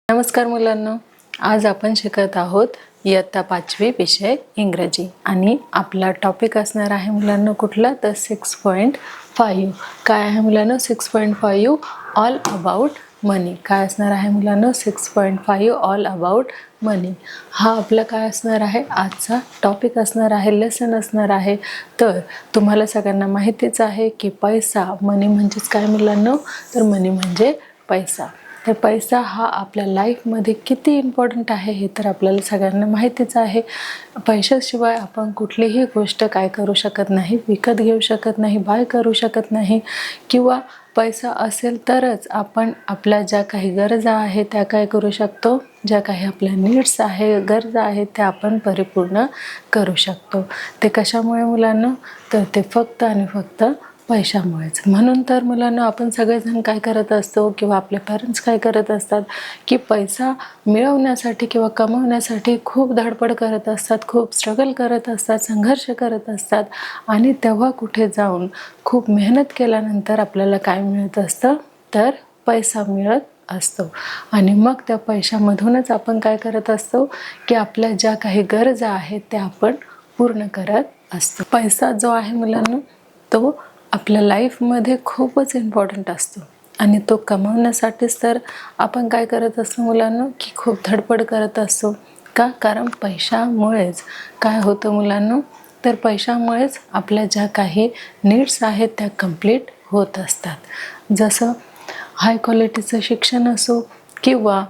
नमस्कार मुलांनो, आज आपण शिकत आहोत इयत्ता 5वी विषय इंग्रजी आणि आपला टॉपिक असणार आहे मुलांनो कुठला तर 6.5. काय आहे मुलांनो 6.5 ऑल अबाउट मनी. काय असणार आहे मुलांनो 6.5 ऑल अबाउट मनी. हा आपला काय असणार आहे आजचा टॉपिक असणार आहे, लेसन असणार आहे. तर तुम्हाला सगळ्यांना माहितीच आहे की पैसा मनी म्हणजेच काय मुलांनो, तर मनी म्हणजे पैसा. तर पैसा हा आपल्या लाईफमध्ये किती इम्पॉर्टंट आहे हे तर आपल्याला सगळ्यांना माहितीच आहे. पैशाशिवाय आपण कुठलीही गोष्ट काय करू शकत नाही, विकत घेऊ शकत नाही, बाय करू शकत नाही. किंवा पैसा असेल तरच आपण आपल्या ज्या काही गरजा आहेत त्या काय करू शकतो, ज्या काही आपल्या नीड्स आहे, गरजा आहेत त्या आपण परिपूर्ण करू शकतो. ते कशामुळे मुलांना, तर ते फक्त आणि फक्त पैशामुळेच. म्हणून तर मुलांना आपण सगळेजण काय करत असतो किंवा आपले पॅरेंट्स काय करत असतात की पैसा मिळवण्यासाठी किंवा कमवण्यासाठी खूप धडपड करत असतात, खूप स्ट्रगल करत असतात, संघर्ष करत असतात. आणि तेव्हा कुठे जाऊन खूप मेहनत केल्यानंतर आपल्याला काय मिळत असतं, तर पैसा मिळत असतो. आणि मग त्या पैशामधूनच आपण काय करत असतो की आपल्या ज्या काही गरजा आहेत त्या आपण पूर्ण करत असतो. पैसा जो आहे मुलांना तो आपल्या लाईफमध्ये खूपच इम्पॉर्टंट असतो आणि तो कमवण्यासाठीच तर आपण काय करत असतो मुलांना की खूप धडपड करत असतो. का? कारण पैशामुळेच काय होतं मुलांना, तर पैशामुळेच आपल्या ज्या काही नीड्स आहेत त्या कंप्लीट होत असतात. जसं हाय क्वालिटीचं शिक्षण असो किंवा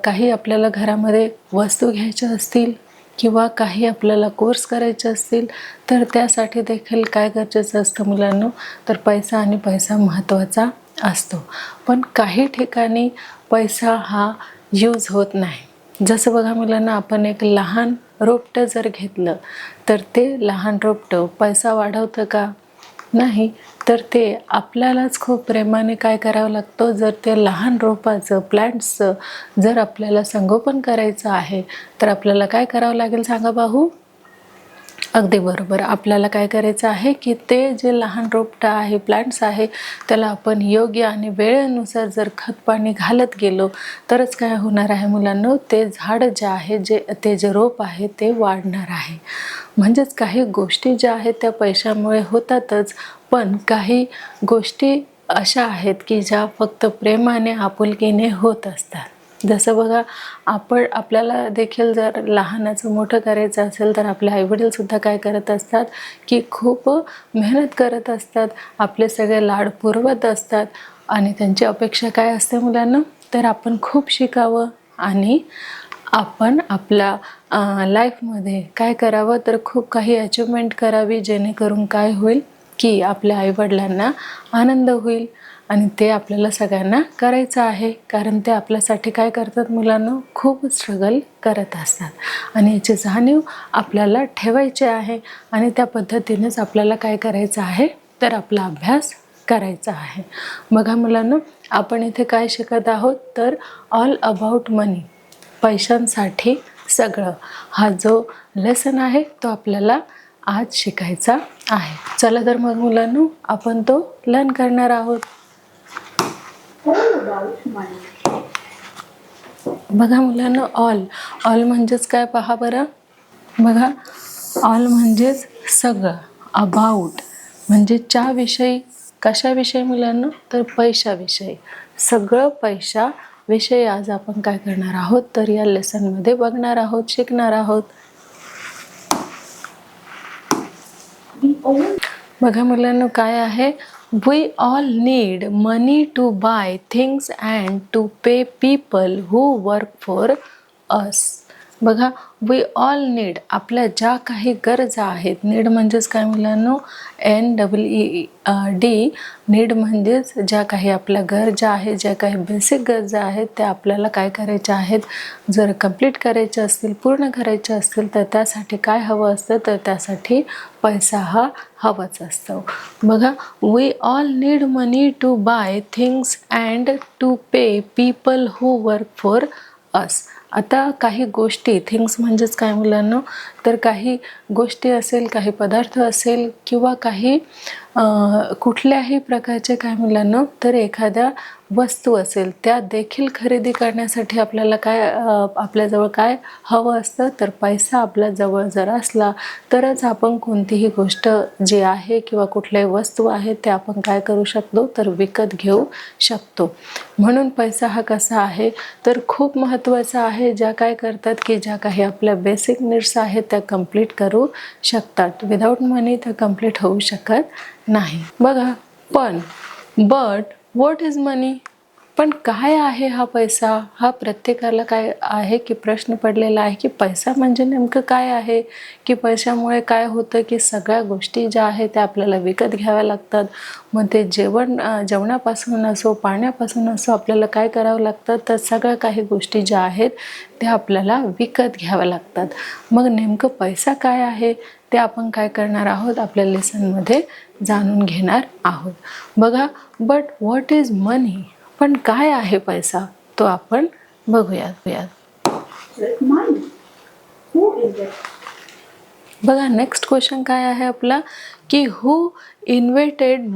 काही आपल्याला घरामध्ये वस्तू घ्यायच्या असतील किंवा काही आपल्याला कोर्स करायचे असतील तर त्यासाठी देखील काय गरजेचं असतं मुलांनो, तर पैसा आणि पैसा महत्त्वाचा असतो. पण काही ठिकाणी पैसा हा यूज होत नाही. जसं बघा मुलांना, आपण एक लहान रोपटं जर घेतलं तर ते लहान रोपटं पैसा वाढवतं का? नाही. तर ते आपल्यालाच खूप प्रेमाने काय करावं लागतं, जर ते लहान रोपाचं प्लांट्सचं जर आपल्याला संगोपन करायचं आहे तर आपल्याला काय करावं लागेल सांगा पाहू? अगदी बरोबर, आपल्याला काय करायचं आहे की ते जे लहान रोपटं आहे, प्लांट्स आहे, त्याला आपण योग्य आणि वेळेनुसार जर खत पाणी घालत गेलो तरच काय होणार आहे मुलांनो, ते झाड जे आहे, ते जे रोप आहे ते वाढणार आहे. म्हणजेच काही गोष्टी ज्या आहेत त्या पैशामुळे होतातच, पण काही गोष्टी अशा आहेत की ज्या फक्त प्रेमाने आपुलकीने होत असतात. जसं बघा, आपल्याला देखील जर लहानाचं मोठं करायचं असेल तर आपले आईवडीलसुद्धा काय करत असतात की खूप मेहनत करत असतात, आपले सगळे लाड पुरवत असतात. आणि त्यांची अपेक्षा काय असते मुलांना, तर आपण खूप शिकावं आणि आपण आपल्या लाईफमध्ये काय करावं, तर खूप काही अचिव्हमेंट करावी, जेणेकरून काय होईल की आपल्या आईवडिलांना आनंद होईल. आणि ते आपल्याला सगळ्यांना करायचं आहे, कारण ते आपल्यासाठी काय करतात मुलांना, खूप स्ट्रगल करत असतात आणि याची जाणीव आपल्याला ठेवायची आहे. आणि त्या पद्धतीनेच आपल्याला काय करायचं आहे, तर आपला अभ्यास करायचा आहे. बघा मुलांना, आपण इथे काय शिकत आहोत, तर ऑल अबाउट मनी, पैशांसाठी सगळं, हा जो लेसन आहे तो आपल्याला आज शिकायचा आहे. चला तर मग मुलांनो, आपण तो लर्न करणार आहोत. बघा मुलांना, ऑल म्हणजेच काय पहा बरं. बघा, ऑल म्हणजेच सगळं, अबाउट म्हणजे विषयी, कशाविषयी मुलांना, तर पैशाविषयी. सगळं पैशाविषयी आज आपण काय करणार आहोत, तर या लेसनमध्ये बघणार आहोत, शिकणार आहोत. बघा मुलांना, काय आहे, we all need money to buy things and to pay people who work for us. बघा, वी ऑल नीड, आपल्या ज्या काही गरजा आहेत, नीड म्हणजेच काय मुलांनो, NEED, नीड म्हणजेच ज्या काही आपल्या गरजा आहेत, ज्या काही बेसिक गरजा आहेत त्या आपल्याला काय करायच्या आहेत, जर कंप्लीट करायच्या असतील, पूर्ण करायच्या असतील तर त्यासाठी काय हवं असतं, तर त्यासाठी पैसा हा हवाच असतो. बघा, we all need money to buy things and to pay people who work for us. आता काही गोष्टी, थिंग्स म्हणजेच काय मुलांना, तर काही गोष्टी असेल, काही पदार्थ असेल किंवा काही कुठल्याही प्रकारचे काय मुलांना तर एखाद्या वस्तू असेल त्या देखील खरेदी करण्यासाठी आपल्याला आपल्याजवळ काय हवं असतं तर पैसा आपल्याजवळ जर असला तरच आपण कोणतीही गोष्ट जी आहे किंवा कुठल्याही वस्तू आहे ते आपण काय करू शकतो तर विकत घेऊ शकतो. म्हणून पैसा हा कसा आहे तर खूप महत्त्वाचा आहे. ज्या काय करतात की ज्या काही आपल्या बेसिक नीड्स आहेत त्या कंप्लीट करू शकतात. विदाऊट मनी त्या कंप्लीट होऊ शकत नाही. बघा बट व्हॉट इज मनी, पण काय आहे हा पैसा, हा प्रत्येकाला काय आहे की प्रश्न पडलेला आहे की पैसा म्हणजे नेमकं काय आहे, की पैशामुळे काय होतं की सगळ्या गोष्टी ज्या आहेत त्या आपल्याला विकत घ्याव्या लागतात. मग ते जेवणापासून असो पाण्यापासून असो आपल्याला काय करावं लागतं तर सगळ्या काही गोष्टी ज्या आहेत त्या आपल्याला विकत घ्याव्या लागतात. मग नेमकं पैसा काय आहे ते आपण काय करणार आहोत आपल्या लेसनमध्ये जाणून घेणार आहोत. बघा बट व्हॉट इज मनी, पण काय आहे पैसा तो आपण बघूयात. बघा नेक्स्ट क्वेश्चन काय आहे आपला की हू इन्व्हेंटेड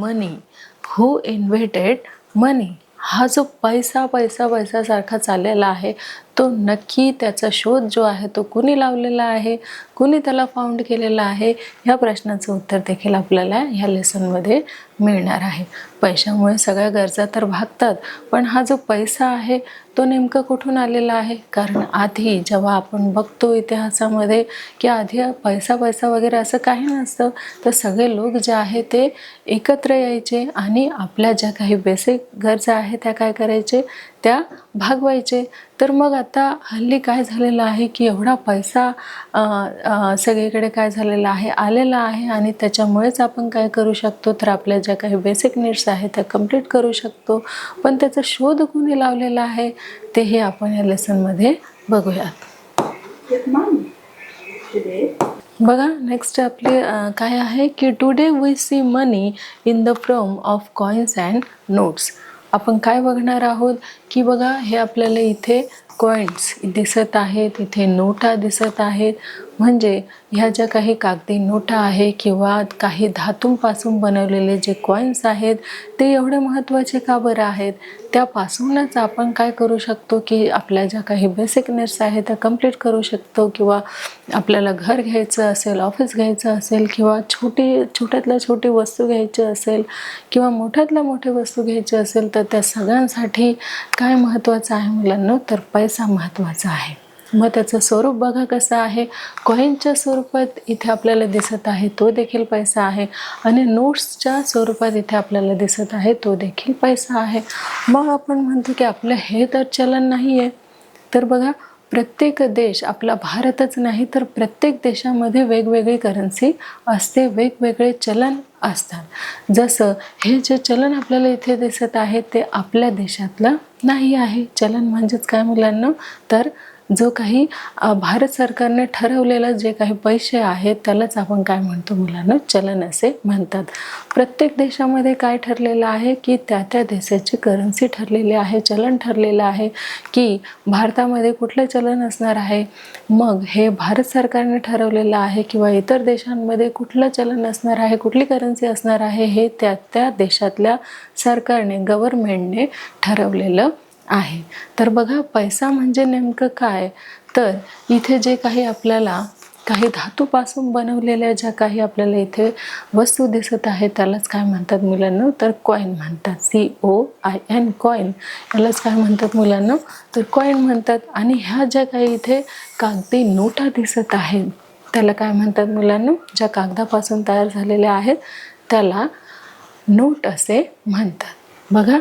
मनी. हा जो पैसा सारखा चाललेला आहे तो नक्की त्याचा शोध जो आहे तो कुणी लावलेला आहे, कुणी त्याला फाउंड केलेला आहे, ह्या प्रश्नाचं उत्तर देखील आपल्याला ह्या लेसनमध्ये मिळणार आहे. पैशामुळे सगळ्या गरजा तर भागतात, पण हा जो पैसा आहे तो नेमकं कुठून आलेला आहे. कारण आधी जेव्हा आपण बघतो इतिहासामध्ये की आधी पैसा वगैरे असं काही नसतं, तर सगळे लोक जे आहे ते एकत्र यायचे आणि आपल्या ज्या काही बेसिक गरजा आहेत त्या काय करायचे त्या भागवायचे. तर मग आता हल्ली काय झालेलं आहे की एवढा पैसा सगळीकडे काय झालेला आहे आलेला आहे आणि त्याच्यामुळेच आपण काय करू शकतो तर आपल्या ज्या काही बेसिक नीड्स आहेत त्या कंप्लीट करू शकतो. पण त्याचा शोध कोणी लावलेला आहे तेही आपण या लेसनमध्ये बघूयात. बघा नेक्स्ट आपले काय आहे की today we see money in the form of coins and notes. आपण काय बघणार आहोत की बघा हे आपल्याला इथे कॉइन्स दिसत आहेत, इथे नोटा दिसत आहेत. म्हणजे ह्या ज्या काही कागदी नोटा आहे किंवा काही धातूंपासून बनवलेले जे कॉइन्स आहेत ते एवढे महत्त्वाचे का बरं आहेत. त्यापासूनच आपण काय करू शकतो की आपल्या ज्या काही बेसिक नीड्स आहेत त्या कंप्लीट करू शकतो. किंवा आपल्याला घर घ्यायचं असेल, ऑफिस घ्यायचं असेल किंवा छोट्यातल्या छोटी वस्तू घ्यायची असेल किंवा मोठ्यातल्या मोठी वस्तू घ्यायची असेल तर त्या सगळ्यांसाठी काय महत्त्वाचं आहे मुलांनो तर पैसा महत्त्वाचा आहे. मग त्याचं स्वरूप बघा कसं आहे. कॉईनच्या स्वरूपात इथे आपल्याला दिसत आहे तो देखील पैसा आहे आणि नोट्सच्या स्वरूपात इथे आपल्याला दिसत आहे तो देखील पैसा आहे. मग आपण म्हणतो की आपलं हे तर चलन नाही आहे. तर बघा प्रत्येक देश, आपला भारतच नाही तर प्रत्येक देशामध्ये वेगवेगळी करन्सी असते, वेगवेगळे चलन असतात. जसं हे जे चलन आपल्याला इथे दिसत आहे ते आपल्या देशातलं नाही आहे. चलन म्हणजेच काय मुलांना तर जो काही भारत सरकारने ठरवलेलं जे काही पैसे आहेत त्यालाच आपण काय म्हणतो मुलांना चलन असे म्हणतात. प्रत्येक देशामध्ये काय ठरलेलं आहे की त्या देशाची करन्सी ठरलेली आहे, चलन ठरलेलं आहे की भारतामध्ये कुठलं चलन असणार आहे. मग हे भारत सरकारने ठरवलेलं आहे किंवा इतर देशांमध्ये कुठलं चलन असणार आहे, कुठली करन्सी असणार आहे हे त्या देशातल्या सरकारने गव्हर्नमेंटने ठरवलेलं आहे. तर बघा पैसा म्हणजे नेमकं काय तर इथे जे काही आपल्याला काही धातूपासून बनवलेल्या ज्या काही आपल्याला इथे वस्तू दिसत आहेत त्यालाच काय म्हणतात मुलांना तर कॉईन म्हणतात. COIN कॉईन यालाच काय म्हणतात मुलांना तर कॉईन म्हणतात. आणि ह्या ज्या काही इथे कागदी नोटा दिसत आहेत त्याला काय म्हणतात मुलांना ज्या कागदापासून तयार झालेल्या आहेत त्याला नोट असे म्हणतात. बघा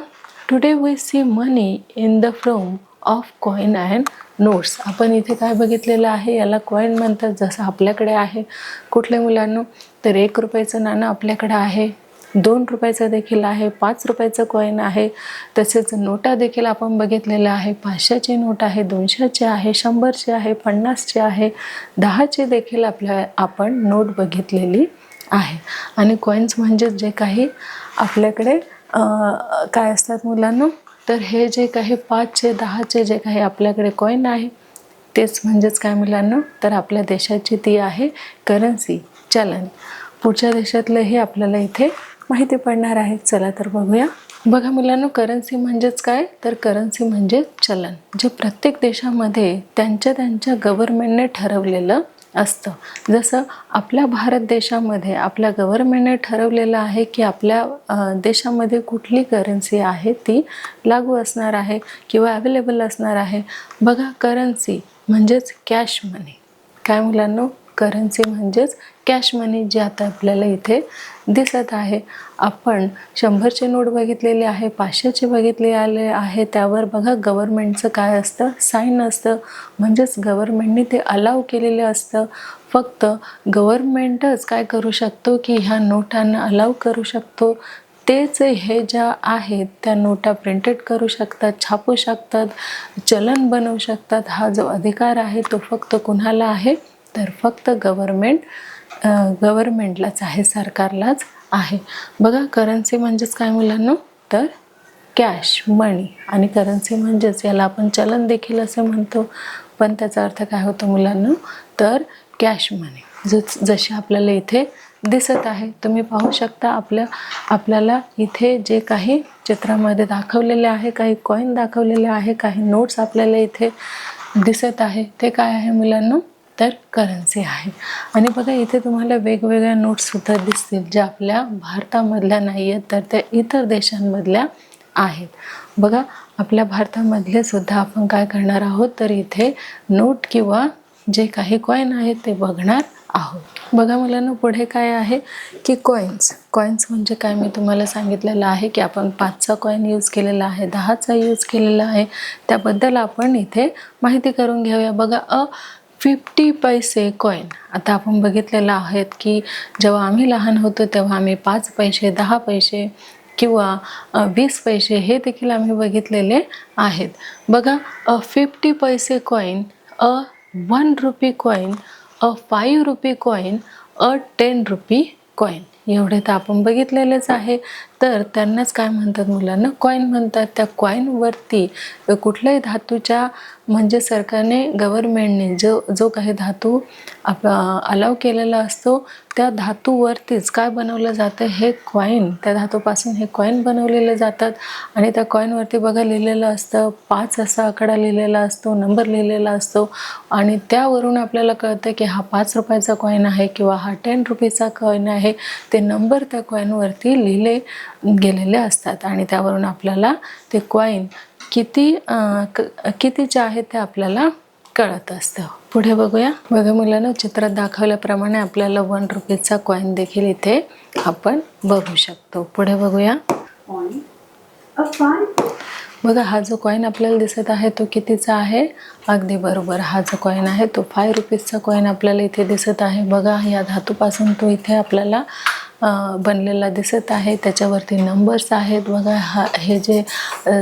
today we see money in the form of coin and notes. आपण इथे काय बघितलेलं आहे याला कॉईन म्हणतात. जसं आपल्याकडे आहे कुठल्या मुलांना तर 1 रुपयाचं नाणं आपल्याकडे आहे, 2 रुपयाचं देखील आहे, 5 रुपयाचं कॉईन आहे. तसेच नोटा देखील आपण बघितलेलं आहे. 500ची नोट आहे, 200ची आहे, 100ची आहे, 50ची आहे, 10ची देखील आपण नोट बघितलेली आहे. आणि कॉईन्स म्हणजे जे काही आपल्याकडे काय असतात मुलांना तर हे जे काही 5चे 10चे जे काही आपल्याकडे कॉईन आहे तेच म्हणजेच काय मुलांना तर आपल्या देशाची ती आहे करन्सी, चलन. पुढच्या देशातलं हे आपल्याला इथे माहिती पडणार आहे. चला तर बघूया. बघा मुलांनो, करन्सी म्हणजेच काय, तर करन्सी म्हणजे चलन, जे प्रत्येक देशामध्ये त्यांच्या गव्हर्नमेंटने ठरवलेलं असतं. जसं आपल्या भारत देशामध्ये आपल्या गव्हर्नमेंटने ठरवलेलं आहे की आपल्या देशामध्ये कुठली करन्सी आहे ती लागू असणार आहे किंवा अवेलेबल असणार आहे. बघा, करन्सी म्हणजेच कॅश मनी. काय मुलांनो, करन्सी म्हणजेच कॅश मनी, जे आता आपल्याला इथे दिसत आहे. आपण 100ची नोट बघितलेली आहे, 500ची बघितलेली आहे. त्यावर बघा गव्हर्नमेंटचं काय असतं, साईन असतं. म्हणजेच गव्हर्नमेंटने ते अलाव केलेलं असतं. फक्त गव्हर्नमेंटच काय करू शकतो की ह्या नोटांना अलाव करू शकतो. तेच हे ज्या आहेत त्या नोटा प्रिंटेड करू शकतात, छापू शकतात, चलन बनवू शकतात. हा जो अधिकार आहे तो फक्त कुणाला आहे, तर फक्त गव्हर्नमेंटलाच आहे, सरकारलाच आहे. बघा, करन्सी म्हणजेच काय मुलांनो, तर कॅश मनी. आणि करन्सी म्हणजेच याला आपण चलन देखील असं म्हणतो, पण त्याचा अर्थ काय होतो मुलांनो, तर कॅश मनी. जसे आपल्याला इथे दिसत आहे, तुम्ही पाहू शकता. आपल्याला इथे जे काही चित्रामध्ये दाखवलेले आहे, काही कॉईन दाखवलेले आहे, काही नोट्स आपल्याला इथे दिसत आहे, ते काय आहे मुलांनो, तर करन्सी आहे. आणि बघा, इथे तुम्हाला वेगवेगळ्या नोट्ससुद्धा दिसतील, ज्या आपल्या भारतामधल्या नाही आहेत, तर त्या इतर देशांमधल्या आहेत. बघा, आपल्या भारतामधले सुद्धा आपण काय करणार आहोत, तर इथे नोट किंवा जे काही कॉईन आहेत ते बघणार आहोत. बघा मुलांना, पुढे काय आहे की कॉईन्स म्हणजे काय, मी तुम्हाला सांगितलेलं आहे की आपण 5चा कॉईन यूज केलेला आहे, 10चा यूज केलेला आहे. त्याबद्दल आपण इथे माहिती करून घेऊया. बघा, 50 पैसे कॉईन. आता आपण बघितलेलं आहे की जेव्हा आम्ही लहान होतो तेव्हा आम्ही 5 पैसे, 10 पैसे किंवा 20 पैसे हे देखील आम्ही बघितलेले आहेत. बघा, 50 पैसे coin, 1 RuPay coin, 5 RuPay coin, 10 RuPay coin, एवढे तर आपण बघितलेलेच आहे. तर त्यांनाच काय म्हणतात मुलांना, कॉईन म्हणतात. त्या कॉईनवरती कुठल्याही धातूच्या, म्हणजे सरकारने, गव्हर्नमेंटने जो काही धातू अलाव केलेला असतो त्या धातूवरतीच काय बनवलं जातं, हे कॉईन, त्या धातूपासून हे कॉईन बनवलेले जातात. आणि त्या कॉईनवरती बघा लिहिलेलं असतं, 5 असा आकडा लिहिलेला असतो, नंबर लिहिलेला असतो. आणि त्यावरून आपल्याला कळतं की हा 5 रुपयाचा कॉईन आहे किंवा हा 10 रुपीचा कॉईन आहे. ते नंबर त्या कॉईनवरती लिहिले गेलेले असतात आणि त्यावरून आपल्याला ते कॉईन कितीचे आहेत ते आपल्याला कळत असतं. पुढे बघूया. बघा मुलांना, चित्रात दाखवल्याप्रमाणे आपल्याला 1 रुपीचा कॉईन देखील इथे आपण बघू शकतो. पुढे बघूया. बघा, हा जो कॉईन आपल्याला दिसत आहे तो कितीचा आहे, अगदी बरोबर, हा जो कॉईन आहे तो 5 रुपीजचा कॉईन आपल्याला इथे दिसत आहे. बघा, या धातूपासून तो इथे आपल्याला बनलेला दिसत आहे. त्याच्यावरती नंबर्स आहेत. बघा, हे जे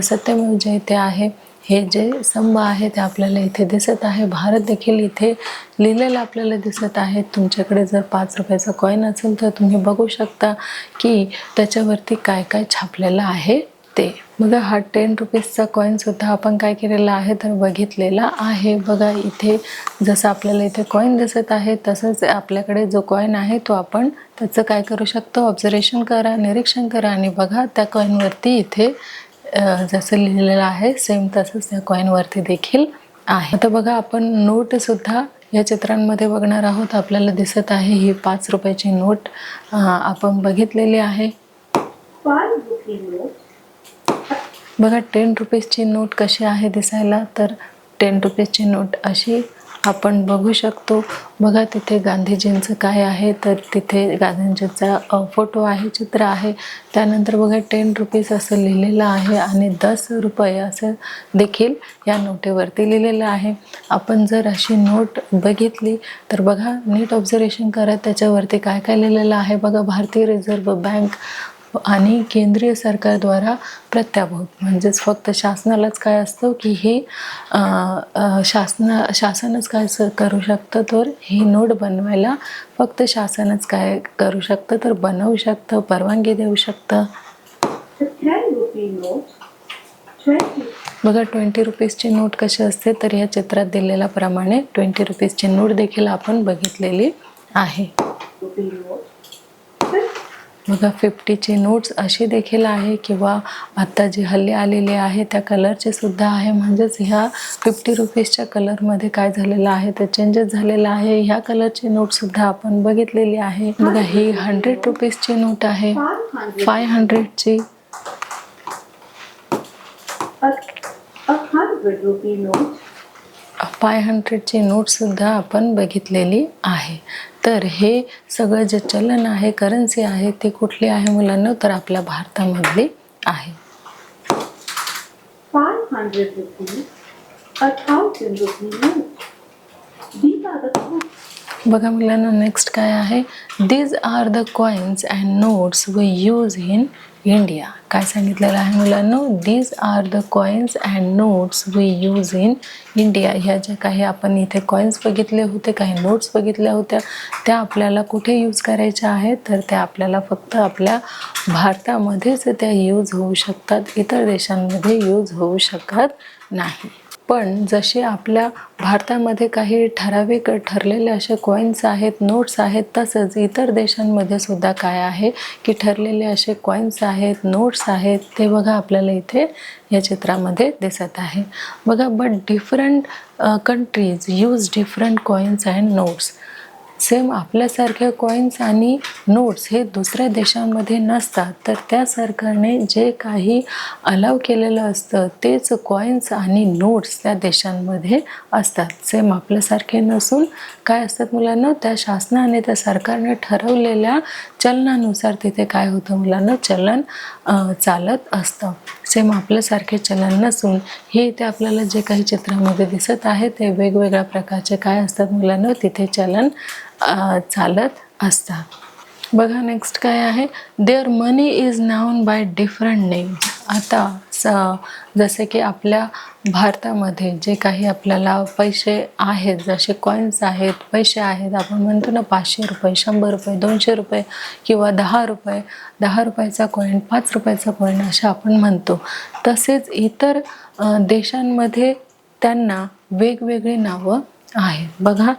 सत्यमेव जयते आहे, हे जे स्तंभ आहे ते आपल्याला इथे दिसत आहे. भारत देखील इथे लिहिलेलं आपल्याला दिसत आहे. तुमच्याकडे जर 5 रुपयाचा कॉईन असेल तर तुम्ही बघू शकता की त्याच्यावरती काय काय छापलेलं आहे ते. बघा, हा 10 रुपीजचा कॉईनसुद्धा आपण काय केलेला आहे, तर बघितलेला आहे. बघा, इथे जसं आपल्याला इथे कॉईन दिसत आहे तसंच आपल्याकडे जो कॉईन आहे तो आपण त्याचं काय करू शकतो, ऑब्झर्वेशन करा, निरीक्षण करा. आणि बघा, त्या कॉईनवरती इथे जसं लिहिलेलं आहे सेम तसंच त्या कॉईनवरती देखील आहे. आता बघा, आपण नोटसुद्धा या चित्रांमध्ये बघणार आहोत. आपल्याला दिसत आहे ही 5 रुपयाची नोट आपण बघितलेली आहे. बघा, 10 रुपीजची नोट कशी आहे दिसायला, तर 10 रुपीजची नोट अशी आपण बघू शकतो. बघा, तिथे गांधीजींचं काय आहे, तर तिथे गांधीजींचा फोटो आहे, चित्र आहे. त्यानंतर बघा, 10 रुपीज असं लिहिलेलं आहे आणि 10 रुपये असं देखील या नोटेवरती लिहिलेलं आहे. आपण जर अशी नोट बघितली तर बघा, नीट ऑब्झर्वेशन करा, त्याच्यावरती काय काय लिहिलेलं आहे. बघा, भारतीय रिझर्व्ह बँक आणि केंद्रीय सरकारद्वारा प्रत्याभूत, म्हणजेच फक्त शासनालाच काय असतं की हे शासनच काय करू शकतं, तर ही नोट बनवायला फक्त शासनच काय करू शकतं, तर बनवू शकतं, परवानगी देऊ शकतं. बघा, 20 रुपीजची नोट कशी असते, तर या चित्रात दिलेल्याप्रमाणे 20 रुपीजची नोट देखील आपण बघितलेली आहे. बघा 50ची नोट्स अशी देखील आहे किंवा आत्ता जी हल्ली आलेली आहे त्या कलरचे सुद्धा आहे. म्हणजेच ह्या 50 रुपीजच्या कलरमध्ये काय झालेलं आहे तर चेंजेस झालेला आहे. ह्या कलरची नोटसुद्धा आपण बघितलेली आहे. बघा ही 100 रुपीजची नोट आहे. 500ची 500ची नोटसुद्धा आपण बघितलेली आहे. तर हे सगळं जे चलन आहे, करन्सी आहे, ते कुठली आहे मुलांना तर आपल्या भारतामधली आहे. 500 rupees, 1,000 rupee note. These are the coins. बघा मुलांना नेक्स्ट काय आहे, these are the coins and notes we use in India. काय सांगितलेलं आहे मुलांना, these are the coins and notes we use in India. ह्या ज्या काही आपण इथे कॉइन्स बघितले होते, काही नोट्स बघितल्या होत्या, त्या आपल्याला कुठे यूज करायच्या आहेत तर त्या आपल्याला फक्त आपल्या भारतामध्येच त्या यूज होऊ शकतात, इतर देशांमध्ये यूज होऊ शकत नाही. पण जसे आपल्या भारतामध्ये काही ठराविक ठरलेले असे कॉइन्स आहेत, नोट्स आहेत, तसंच इतर देशांमध्ये सुद्धा काय आहे की ठरलेले असे कॉइन्स आहेत, नोट्स आहेत, ते बघा आपल्याला इथे या चित्रामध्ये दिसत आहे. बघा but different countries use different coins and notes. Same आपल्यासारख्या कॉइन्स आणि नोट्स हे दुसऱ्या देशांमध्ये नसतात, तर त्या सरकारने जे काही अलाव केलेलं असतं तेच कॉइन्स आणि नोट्स त्या देशांमध्ये असतात. सेम आपल्यासारखे नसून काय असतात मुलांना, त्या शासनाने त्या सरकारने ठरवलेल्या चलनानुसार तिथे काय होतं मुलांना, चलन चालत असतं. सेम आपल्यासारखे चलन नसून हे इथे आपल्याला जे काही चित्रामध्ये दिसत आहे ते वेगवेगळ्या प्रकारचे काय असतात मुलांना, तिथे चलन चालत असतात. बघा नेक्स्ट काय आहे, their money is known by different names. आता जसे की आपल्या भारतामध्ये जे काही आपल्याला पैसे आहेत, जसे कॉइन्स आहेत, पैसे आहेत, आपण म्हणतो ना 500 रुपये, 100 रुपये, 200 रुपये किंवा 10 रुपये, 10 रुपयाचा कॉईन, 5 रुपयाचा कॉईन असे आपण म्हणतो. तसेच इतर देशांमध्ये त्यांना वेगवेगळी नावं आहेत. बघा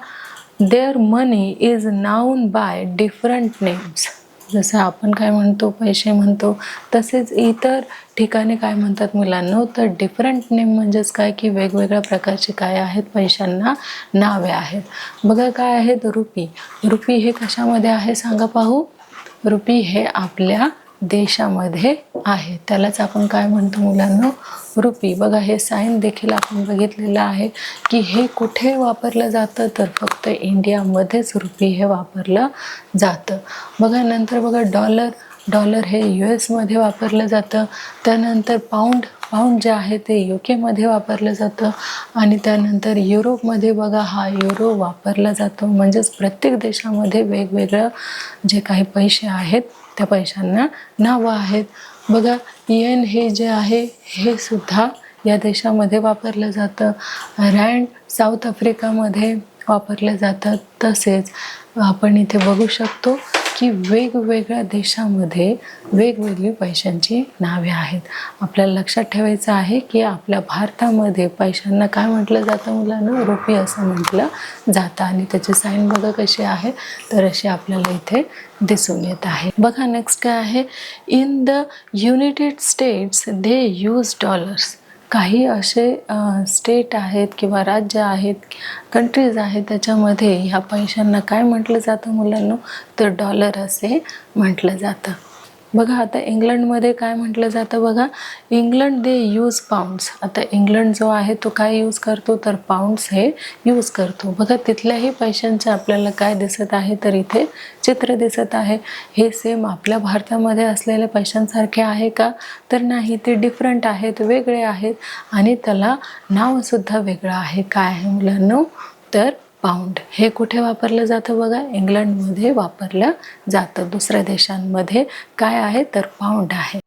their money is known by different names. जसं आपण काय म्हणतो, पैसे म्हणतो, तसेच इतर ठिकाणी काय म्हणतात मुलांना तर डिफरंट नेम. म्हणजेच काय की वेगवेगळ्या प्रकारचे काय आहेत, पैशांना नावे आहेत. बघा काय आहेत, रुपी. रुपी हे कशामध्ये आहे सांगा पाहू. रुपी हे आपल्या देशामध्ये आहे, त्यालाच आपण काय म्हणतो मुलांना, रुपी. बघा हे साईन देखील आपण बघितलेलं आहे की हे कुठे वापरलं जातं तर फक्त इंडियामध्येच रुपी हे वापरलं जातं. बघा नंतर बघा डॉलर. डॉलर हे US मध्ये वापरलं जातं. त्यानंतर पाऊंड जे आहे ते UK मध्ये वापरलं जातं. आणि त्यानंतर युरोपमध्ये बघा हा युरो वापरला जातो. म्हणजेच प्रत्येक देशामध्ये वेगवेगळं जे काही पैसे आहेत त्या पैशांना नावं आहेत. बघा येन हे जे आहे हे सुद्धा या देशामध्ये वापरलं जातं. रँड साऊथ आफ्रिकामध्ये वापरले जातात. तसेच आपण इथे बघू शकतो की वेगवेगळ्या देशामध्ये वेगवेगळी पैशांची नावे आहेत. आपल्याला लक्षात ठेवायचं आहे की आपल्या भारतामध्ये पैशांना काय म्हटलं जातं मुलांना, रुपी असं म्हटलं जातं. आणि त्याची साईन बघा कशी आहे तर अशी आपल्याला इथे दिसून येत आहे. बघा नेक्स्ट काय आहे, in the United states they use dollars. काही असे स्टेट आहेत किंवा राज्य आहेत, कंट्रीज आहेत, त्याच्यामध्ये ह्या पैशांना काय म्हटलं जातं मुलांना तर डॉलर असे म्हटलं जातं. बघा आता इंग्लंडमध्ये काय म्हटलं जातं, बघा इंग्लंड दे यूज पाऊंड्स. आता इंग्लंड जो आहे तो काय यूज करतो तर पाऊंड्स हे यूज करतो. बघा तिथल्याही पैशांचे आपल्याला काय दिसत आहे तर इथे चित्र दिसत आहे. हे सेम आपल्या भारतामध्ये असलेल्या पैशांसारखे आहे का तर नाही, ते डिफरंट आहेत, वेगळे आहेत आणि त्याला नावसुद्धा वेगळं आहे. काय आहे मुलांनो तर पाऊंड. हे कुठे वापरलं जातं बघा, इंग्लंडमध्ये वापरलं जातं. दुसऱ्या देशांमध्ये काय आहे तर पाऊंड आहे.